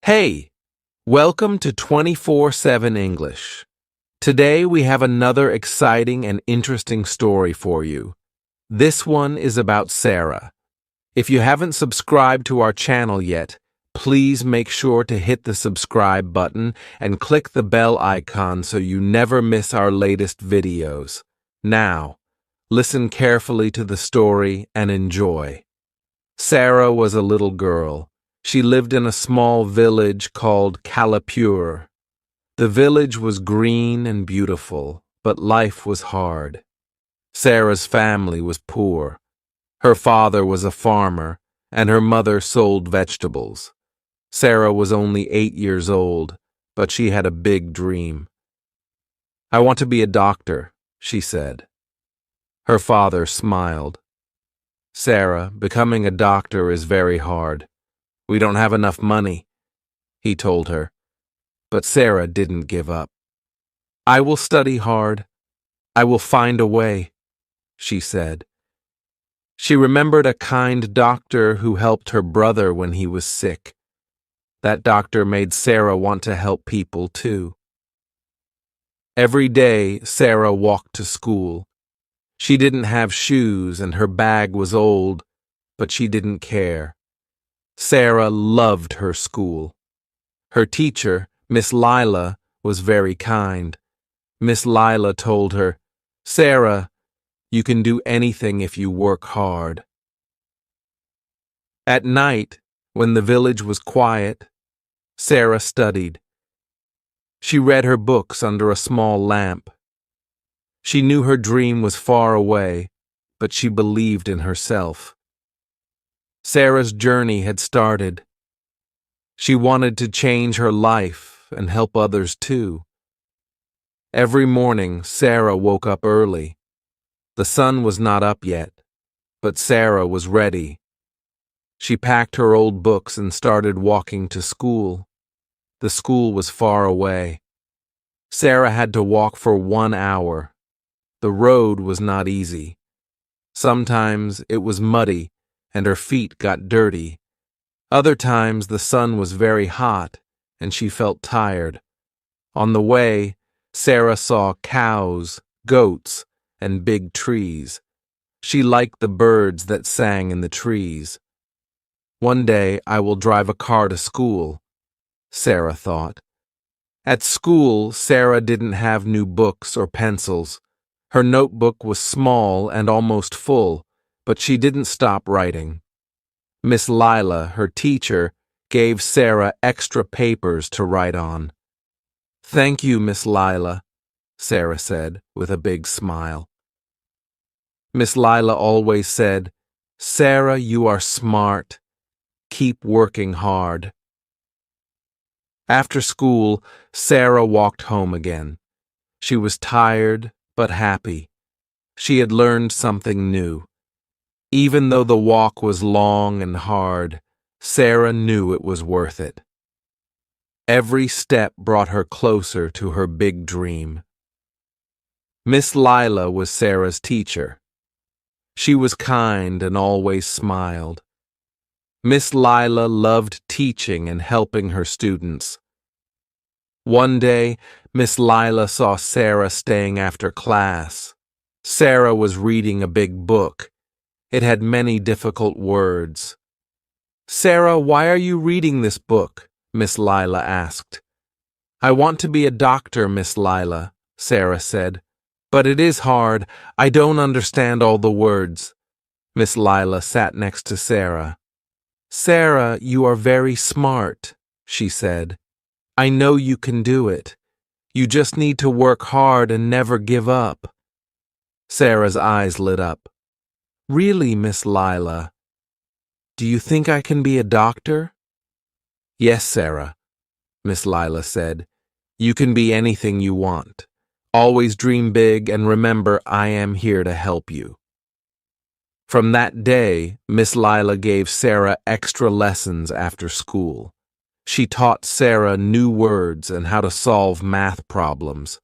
Hey, welcome to 24/7 English. Today we have another exciting and interesting story for you. This one is about Sarah. If you haven't subscribed to our channel yet, please make sure to hit the subscribe button and click the bell icon so you never miss our latest videos. Now, listen carefully to the story and enjoy. Sarah was a little girl. She lived in a small village called Calipure. The village was green and beautiful, but life was hard. Sarah's family was poor. Her father was a farmer, and her mother sold vegetables. Sarah was only 8 years old, but she had a big dream. "I want to be a doctor," she said. Her father smiled. "Sarah, becoming a doctor is very hard. We don't have enough money," he told her. But Sarah didn't give up. "I will study hard. I will find a way," she said. She remembered a kind doctor who helped her brother when he was sick. That doctor made Sarah want to help people too. Every day, Sarah walked to school. She didn't have shoes and her bag was old, but she didn't care. Sarah loved her school. Her teacher, Miss Lila, was very kind. Miss Lila told her, "Sarah, you can do anything if you work hard." At night, when the village was quiet, Sarah studied. She read her books under a small lamp. She knew her dream was far away, but she believed in herself. Sarah's journey had started. She wanted to change her life and help others too. Every morning, Sarah woke up early. The sun was not up yet, but Sarah was ready. She packed her old books and started walking to school. The school was far away. Sarah had to walk for 1 hour. The road was not easy. Sometimes it was muddy and her feet got dirty. Other times the sun was very hot and she felt tired. On the way, Sarah saw cows, goats, and big trees. She liked the birds that sang in the trees. "One day I will drive a car to school," Sarah thought. At school, Sarah didn't have new books or pencils. Her notebook was small and almost full, but she didn't stop writing. Miss Lila, her teacher, gave Sarah extra papers to write on. "Thank you, Miss Lila," Sarah said with a big smile. Miss Lila always said, "Sarah, you are smart. Keep working hard." After school, Sarah walked home again. She was tired but happy. She had learned something new. Even though the walk was long and hard, Sarah knew it was worth it. Every step brought her closer to her big dream. Miss Lila was Sarah's teacher. She was kind and always smiled. Miss Lila loved teaching and helping her students. One day, Miss Lila saw Sarah staying after class. Sarah was reading a big book. It had many difficult words. "Sarah, why are you reading this book?" Miss Lila asked. "I want to be a doctor, Miss Lila," Sarah said. "But it is hard. I don't understand all the words." Miss Lila sat next to Sarah. "Sarah, you are very smart," she said. "I know you can do it. You just need to work hard and never give up." Sarah's eyes lit up. "Really, Miss Lila? Do you think I can be a doctor?" "Yes, Sarah," Miss Lila said. "You can be anything you want. Always dream big and remember I am here to help you." From that day, Miss Lila gave Sarah extra lessons after school. She taught Sarah new words and how to solve math problems.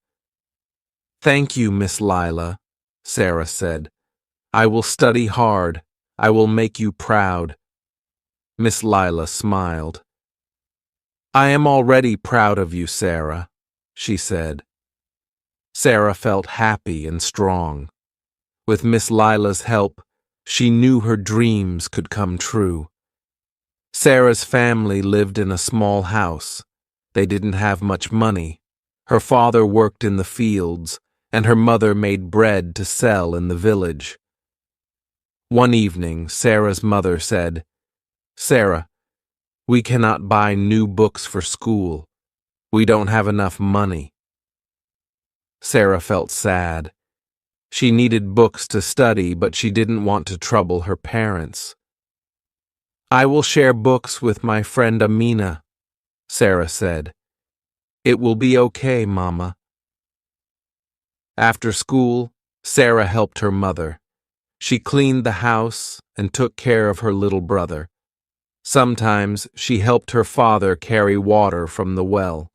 "Thank you, Miss Lila," Sarah said. "I will study hard. I will make you proud." Miss Lila smiled. I am already proud of you, Sarah, she said. Sarah felt happy and strong. With Miss Lila's help, she knew her dreams could come true. Sarah's family lived in a small house. They didn't have much money. Her father worked in the fields, and her mother made bread to sell in the village. One evening, Sarah's mother said, "Sarah, we cannot buy new books for school. We don't have enough money." Sarah felt sad. She needed books to study, but she didn't want to trouble her parents. "I will share books with my friend Amina," Sarah said. "It will be okay, Mama." After school, Sarah helped her mother. She cleaned the house and took care of her little brother. Sometimes she helped her father carry water from the well.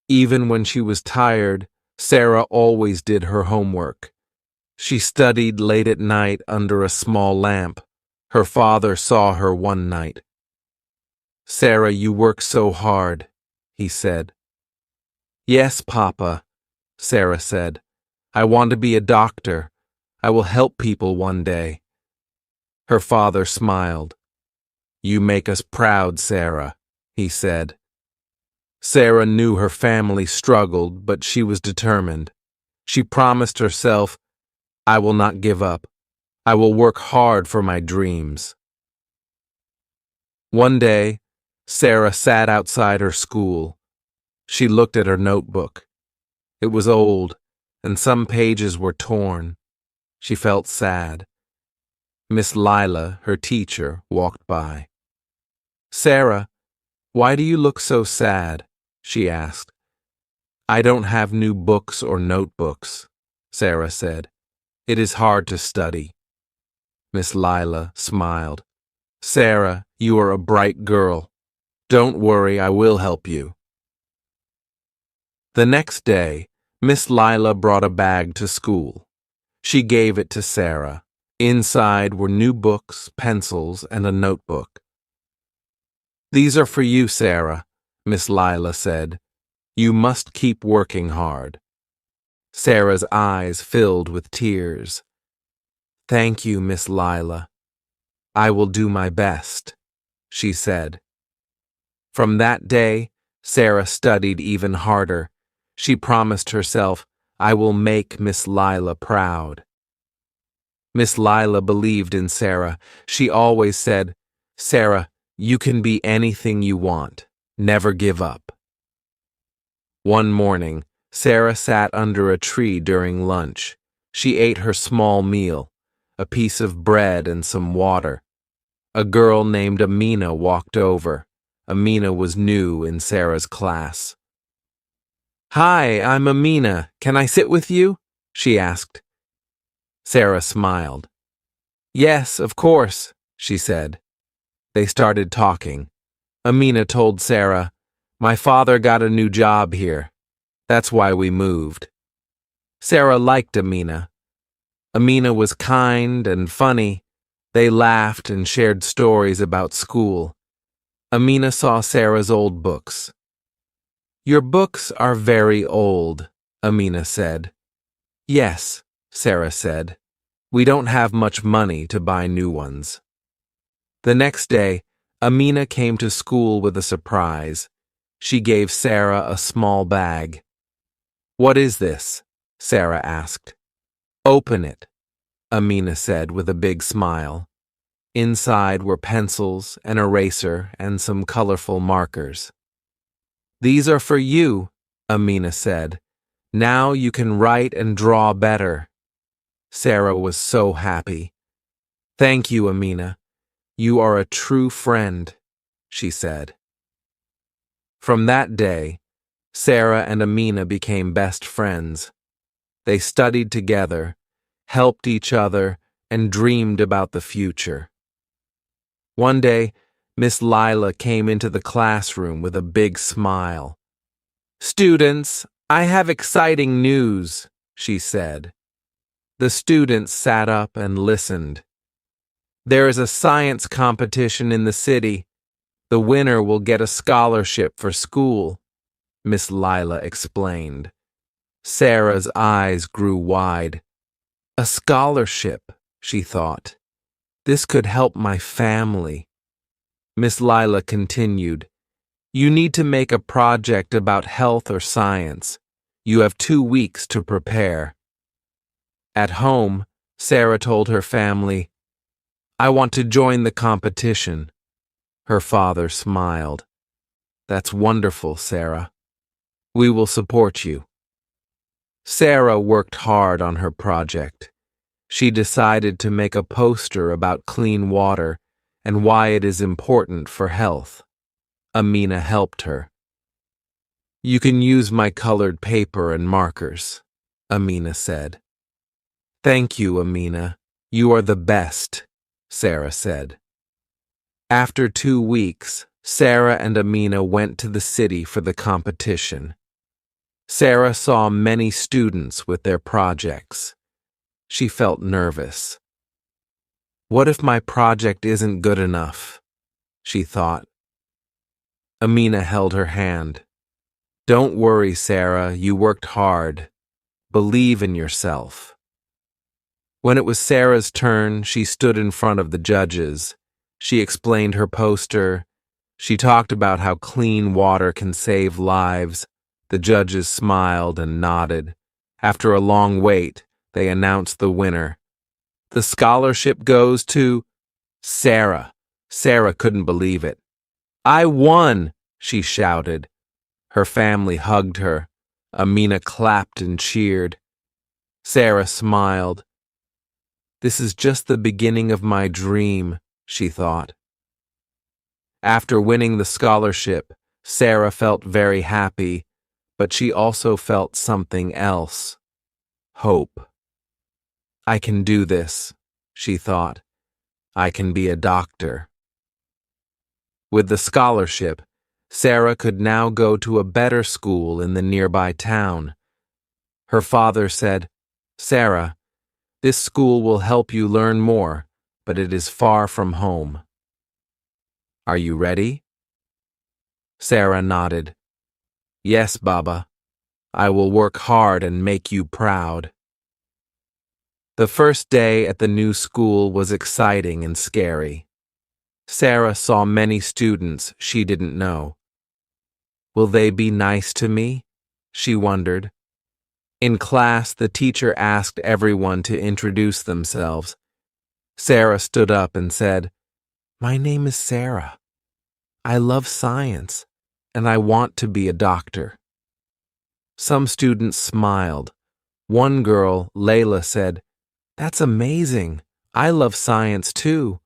Even when she was tired, Sarah always did her homework. She studied late at night under a small lamp. Her father saw her one night. "Sarah, you work so hard," he said. "Yes, Papa," Sarah said. "I want to be a doctor. I will help people one day." Her father smiled. "You make us proud, Sarah," he said. Sarah knew her family struggled, but she was determined. She promised herself, "I will not give up. I will work hard for my dreams." One day, Sarah sat outside her school. She looked at her notebook. It was old, and some pages were torn. She felt sad. Miss Lila, her teacher, walked by. "Sarah, why do you look so sad?" she asked. "I don't have new books or notebooks," Sarah said. "It is hard to study." Miss Lila smiled. "Sarah, you are a bright girl. Don't worry, I will help you." The next day, Miss Lila brought a bag to school. She gave it to Sarah. Inside were new books, pencils, and a notebook. "These are for you, Sarah," Miss Lila said. "You must keep working hard." Sarah's eyes filled with tears. "Thank you, Miss Lila. I will do my best," she said. From that day, Sarah studied even harder. She promised herself, "I will make Miss Lila proud." Miss Lila believed in Sarah. She always said, "Sarah, you can be anything you want. Never give up." One morning, Sarah sat under a tree during lunch. She ate her small meal, a piece of bread and some water. A girl named Amina walked over. Amina was new in Sarah's class. "Hi, I'm Amina. Can I sit with you?" she asked. Sarah smiled. "Yes, of course," she said. They started talking. Amina told Sarah, "My father got a new job here. That's why we moved." Sarah liked Amina. Amina was kind and funny. They laughed and shared stories about school. Amina saw Sarah's old books. "Your books are very old," Amina said. "Yes," Sarah said. "We don't have much money to buy new ones." The next day, Amina came to school with a surprise. She gave Sarah a small bag. "What is this?" Sarah asked. "Open it," Amina said with a big smile. Inside were pencils, an eraser, and some colorful markers. "These are for you," Amina said. "Now you can write and draw better." Sarah was so happy. "Thank you, Amina. You are a true friend," she said. From that day, Sarah and Amina became best friends. They studied together, helped each other, and dreamed about the future. One day, Miss Lila came into the classroom with a big smile. "Students, I have exciting news," she said. The students sat up and listened. "There is a science competition in the city. The winner will get a scholarship for school, Miss Lila explained. Sarah's eyes grew wide. A scholarship, she thought. This could help my family. Miss Lila continued, You need to make a project about health or science. You have 2 weeks to prepare. At home, Sarah told her family, I want to join the competition. Her father smiled. That's wonderful, Sarah. We will support you. Sarah worked hard on her project. She decided to make a poster about clean water and why it is important for health. Amina helped her. You can use my colored paper and markers, Amina said. Thank you, Amina. You are the best, Sarah said. After 2 weeks, Sarah and Amina went to the city for the competition. Sarah saw many students with their projects. She felt nervous. What if my project isn't good enough? She thought. Amina held her hand. Don't worry, Sarah, you worked hard. Believe in yourself. When it was Sarah's turn, she stood in front of the judges. She explained her poster. She talked about how clean water can save lives. The judges smiled and nodded. After a long wait, they announced the winner. The scholarship goes to Sarah. Sarah couldn't believe it. I won, she shouted. Her family hugged her. Amina clapped and cheered. Sarah smiled. This is just the beginning of my dream, she thought. After winning the scholarship, Sarah felt very happy, but she also felt something else. Hope. I can do this, she thought. I can be a doctor. With the scholarship, Sarah could now go to a better school in the nearby town. Her father said, Sarah, this school will help you learn more, but it is far from home. Are you ready? Sarah nodded. Yes, Baba. I will work hard and make you proud. The first day at the new school was exciting and scary. Sarah saw many students she didn't know. Will they be nice to me? She wondered. In class, the teacher asked everyone to introduce themselves. Sarah stood up and said, My name is Sarah. I love science, and I want to be a doctor. Some students smiled. One girl, Layla, said, That's amazing. I love science too.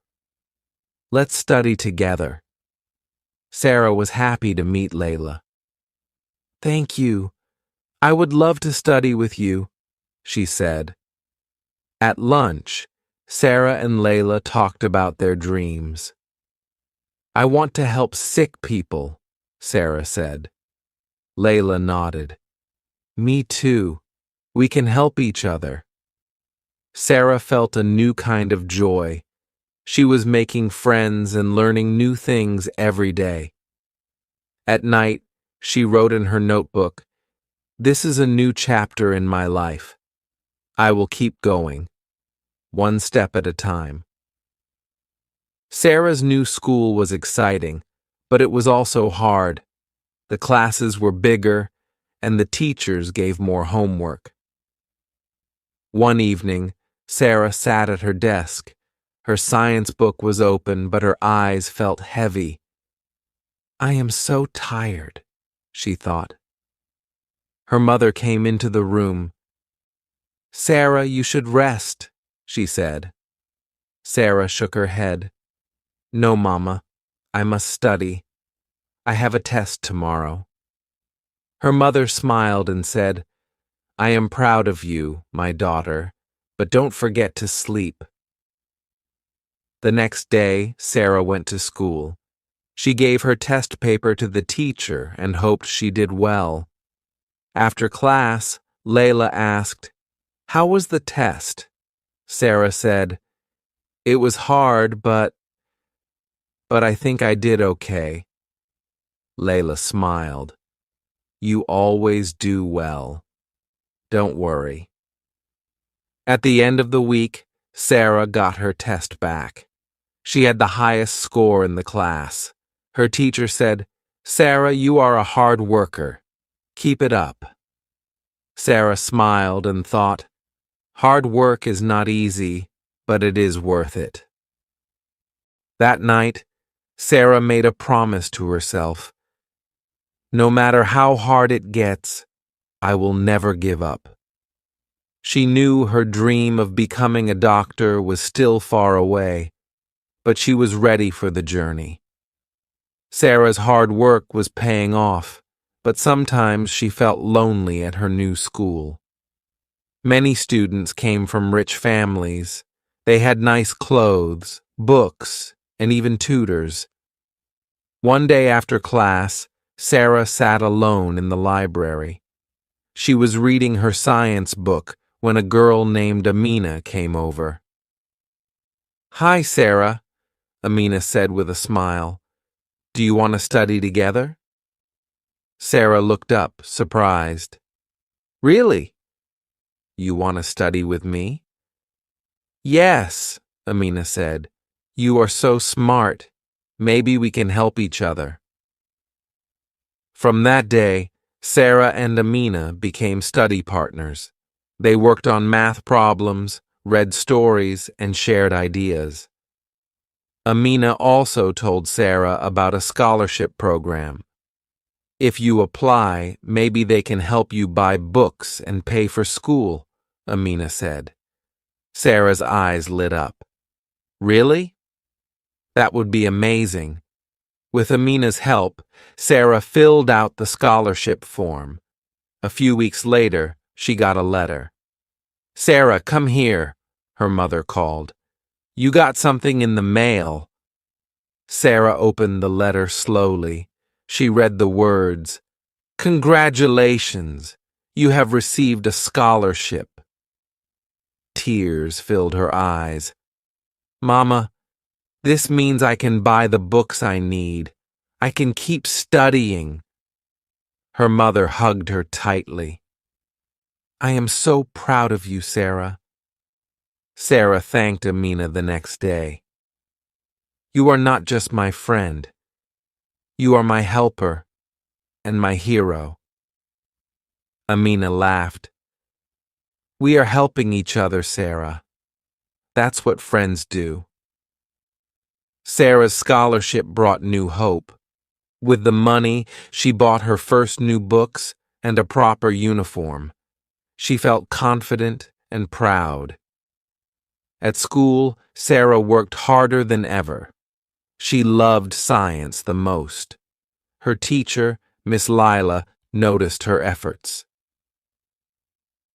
Let's study together. Sarah was happy to meet Layla. Thank you. I would love to study with you, she said. At lunch, Sarah and Layla talked about their dreams. I want to help sick people, Sarah said. Layla nodded. Me too. We can help each other. Sarah felt a new kind of joy. She was making friends and learning new things every day. At night, she wrote in her notebook, This is a new chapter in my life. I will keep going, one step at a time. Sarah's new school was exciting, but it was also hard. The classes were bigger, and the teachers gave more homework. One evening, Sarah sat at her desk. Her science book was open, but her eyes felt heavy. I am so tired, she thought. Her mother came into the room. Sarah, you should rest, she said. Sarah shook her head. No, Mama, I must study. I have a test tomorrow. Her mother smiled and said, I am proud of you, my daughter, but don't forget to sleep. The next day, Sarah went to school. She gave her test paper to the teacher and hoped she did well. After class, Layla asked, How was the test? Sarah said, It was hard, but but I think I did okay. Layla smiled. You always do well. Don't worry. At the end of the week, Sarah got her test back. She had the highest score in the class. Her teacher said, "Sarah, you are a hard worker. Keep it up." Sarah smiled and thought, hard work is not easy, but it is worth it. That night, Sarah made a promise to herself. No matter how hard it gets, I will never give up. She knew her dream of becoming a doctor was still far away, but she was ready for the journey. Sarah's hard work was paying off, but sometimes she felt lonely at her new school. Many students came from rich families. They had nice clothes, books, and even tutors. One day after class, Sarah sat alone in the library. She was reading her science book when a girl named Amina came over. "Hi, Sarah," Amina said with a smile. "Do you want to study together?" Sarah looked up, surprised. "Really? You want to study with me?" "Yes," Amina said. "You are so smart. Maybe we can help each other." From that day, Sarah and Amina became study partners. They worked on math problems, read stories, and shared ideas. Amina also told Sarah about a scholarship program. "If you apply, maybe they can help you buy books and pay for school," Amina said. Sarah's eyes lit up. "Really? That would be amazing." With Amina's help, Sarah filled out the scholarship form. A few weeks later, she got a letter. "Sarah, come here," her mother called. "You got something in the mail." Sarah opened the letter slowly. She read the words, "Congratulations, you have received a scholarship." Tears filled her eyes. "Mama, this means I can buy the books I need. I can keep studying." Her mother hugged her tightly. "I am so proud of you, Sarah." Sarah thanked Amina the next day. "You are not just my friend. You are my helper and my hero." Amina laughed. "We are helping each other, Sarah. That's what friends do." Sarah's scholarship brought new hope. With the money, she bought her first new books and a proper uniform. She felt confident and proud. At school, Sarah worked harder than ever. She loved science the most. Her teacher, Miss Lila, noticed her efforts.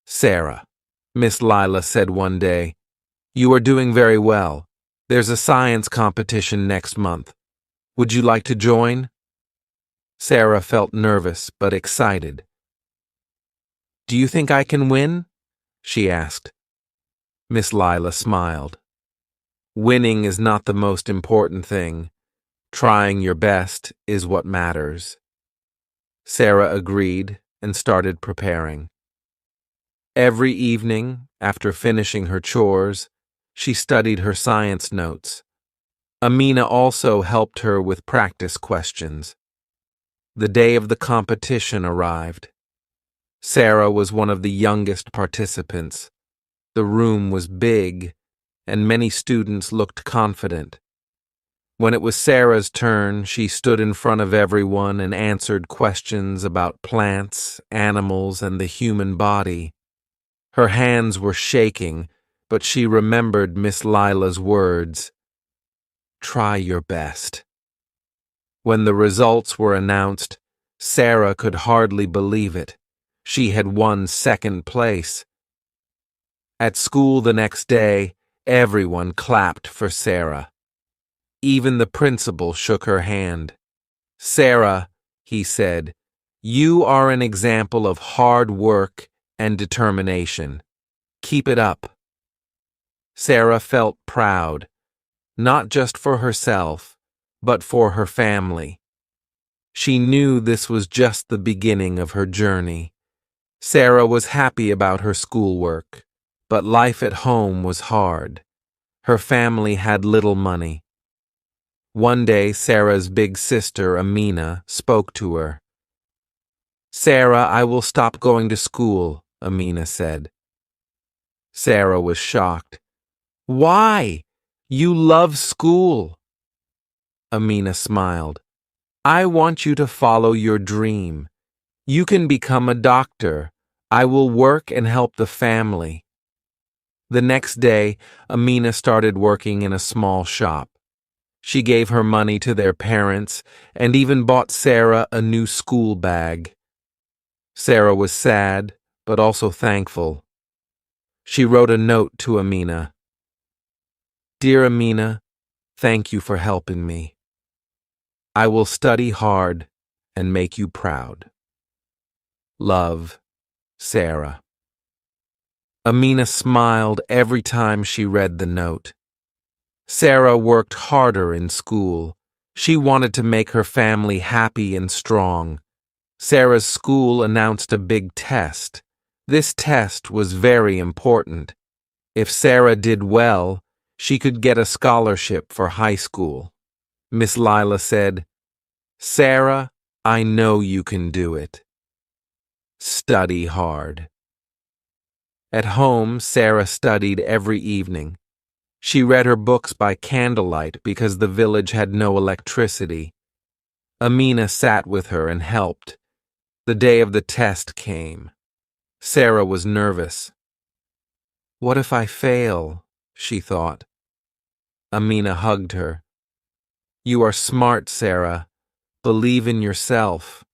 "Sarah," Miss Lila said one day, "you are doing very well. There's a science competition next month. Would you like to join?" Sarah felt nervous but excited. "Do you think I can win?" she asked. Miss Lila smiled. "Winning is not the most important thing. Trying your best is what matters." Sarah agreed and started preparing. Every evening, after finishing her chores, she studied her science notes. Amina also helped her with practice questions. The day of the competition arrived. Sarah was one of the youngest participants. The room was big, and many students looked confident. When it was Sarah's turn, she stood in front of everyone and answered questions about plants, animals, and the human body. Her hands were shaking, but she remembered Miss Lila's words, "Try your best." When the results were announced, Sarah could hardly believe it. She had won second place. At school the next day, everyone clapped for Sarah. Even the principal shook her hand. "Sarah," he said, "you are an example of hard work and determination. Keep it up." Sarah felt proud, not just for herself, but for her family. She knew this was just the beginning of her journey. Sarah was happy about her schoolwork, but life at home was hard. Her family had little money. One day, Sarah's big sister, Amina, spoke to her. "Sarah, I will stop going to school," Amina said. Sarah was shocked. "Why? You love school." Amina smiled. "I want you to follow your dream. You can become a doctor. I will work and help the family." The next day, Amina started working in a small shop. She gave her money to their parents and even bought Sarah a new school bag. Sarah was sad, but also thankful. She wrote a note to Amina. "Dear Amina, thank you for helping me. I will study hard and make you proud. Love, Sarah." Amina smiled every time she read the note. Sarah worked harder in school. She wanted to make her family happy and strong. Sarah's school announced a big test. This test was very important. If Sarah did well, she could get a scholarship for high school. Miss Lila said, "Sarah, I know you can do it. Study hard." At home, Sarah studied every evening. She read her books by candlelight because the village had no electricity. Amina sat with her and helped. The day of the test came. Sarah was nervous. "What if I fail?" she thought. Amina hugged her. "You are smart, Sarah. Believe in yourself."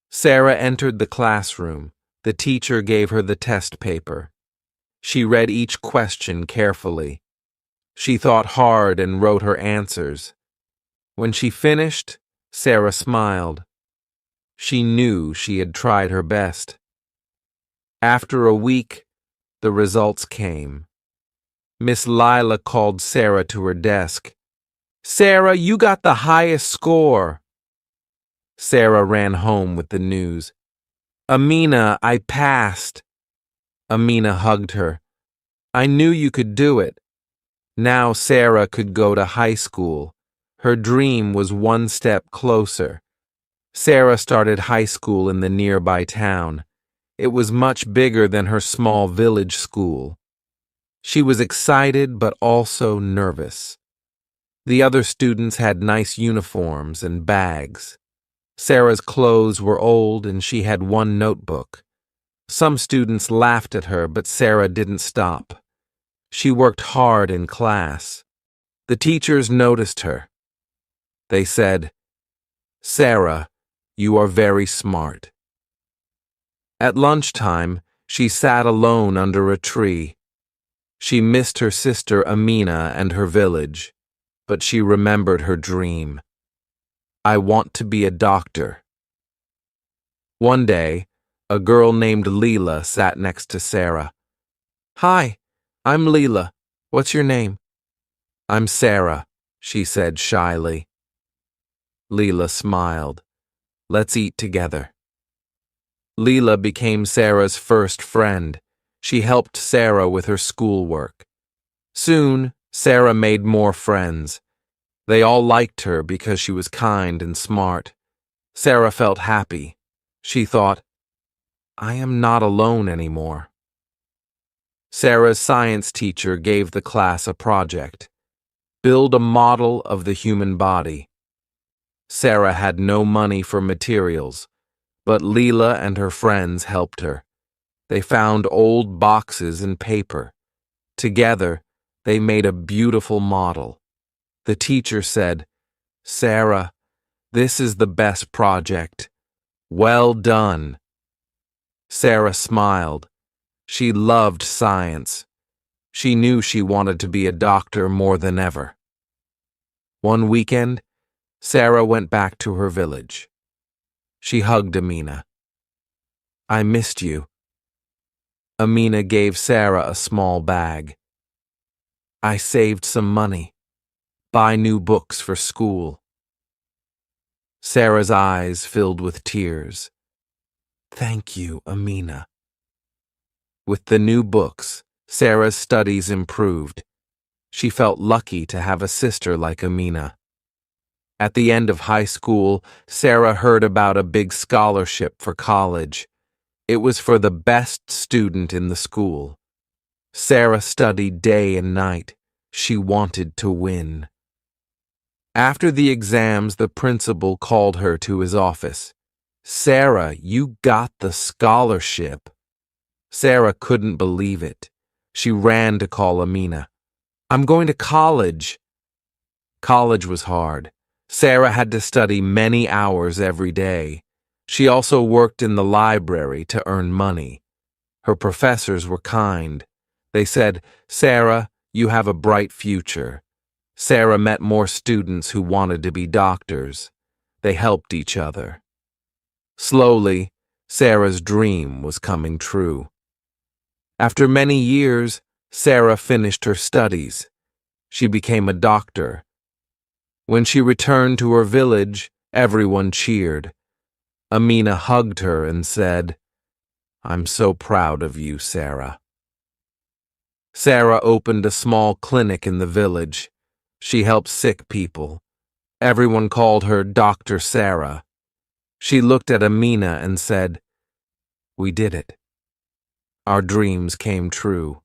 Sarah entered the classroom. The teacher gave her the test paper. She read each question carefully. She thought hard and wrote her answers. When she finished, Sarah smiled. She knew she had tried her best. After a week, the results came. Miss Lila called Sarah to her desk. "Sarah, you got the highest score." Sarah ran home with the news. "Amina, I passed." Amina hugged her. "I knew you could do it." Now Sarah could go to high school. Her dream was one step closer. Sarah started high school in the nearby town. It was much bigger than her small village school. She was excited but also nervous. The other students had nice uniforms and bags. Sarah's clothes were old and she had one notebook. Some students laughed at her, but Sarah didn't stop. She worked hard in class. The teachers noticed her. They said, "Sarah, you are very smart." At lunchtime, she sat alone under a tree. She missed her sister Amina and her village, but she remembered her dream. "I want to be a doctor." One day, a girl named Leela sat next to Sarah. "Hi, I'm Leela. What's your name?" "I'm Sarah," she said shyly. Leela smiled. "Let's eat together." Leela became Sarah's first friend. She helped Sarah with her schoolwork. Soon, Sarah made more friends. They all liked her because she was kind and smart. Sarah felt happy. She thought, "I am not alone anymore." Sarah's science teacher gave the class a project. Build a model of the human body. Sarah had no money for materials, but Leela and her friends helped her. They found old boxes and paper. Together, they made a beautiful model. The teacher said, "Sarah, this is the best project. Well done." Sarah smiled. She loved science. She knew she wanted to be a doctor more than ever. One weekend, Sarah went back to her village. She hugged Amina. "I missed you." Amina gave Sarah a small bag. "I saved some money." buy new books for school. Sarah's eyes filled with tears. Thank you, Amina. With the new books, Sarah's studies improved. She felt lucky to have a sister like Amina. At the end of high school, Sarah heard about a big scholarship for college. It was for the best student in the school. Sarah studied day and night. She wanted to win. After the exams, the principal called her to his office. Sarah, you got the scholarship. Sarah couldn't believe it. She ran to call Amina. I'm going to college. College was hard. Sarah had to study many hours every day. She also worked in the library to earn money. Her professors were kind. They said, Sarah, you have a bright future. Sarah met more students who wanted to be doctors. They helped each other. Slowly, Sarah's dream was coming true. After many years, Sarah finished her studies. She became a doctor. When she returned to her village, everyone cheered. Amina hugged her and said, I'm so proud of you, Sarah. Sarah opened a small clinic in the village. She helped sick people. Everyone called her Dr. Sarah. She looked at Amina and said, We did it. Our dreams came true.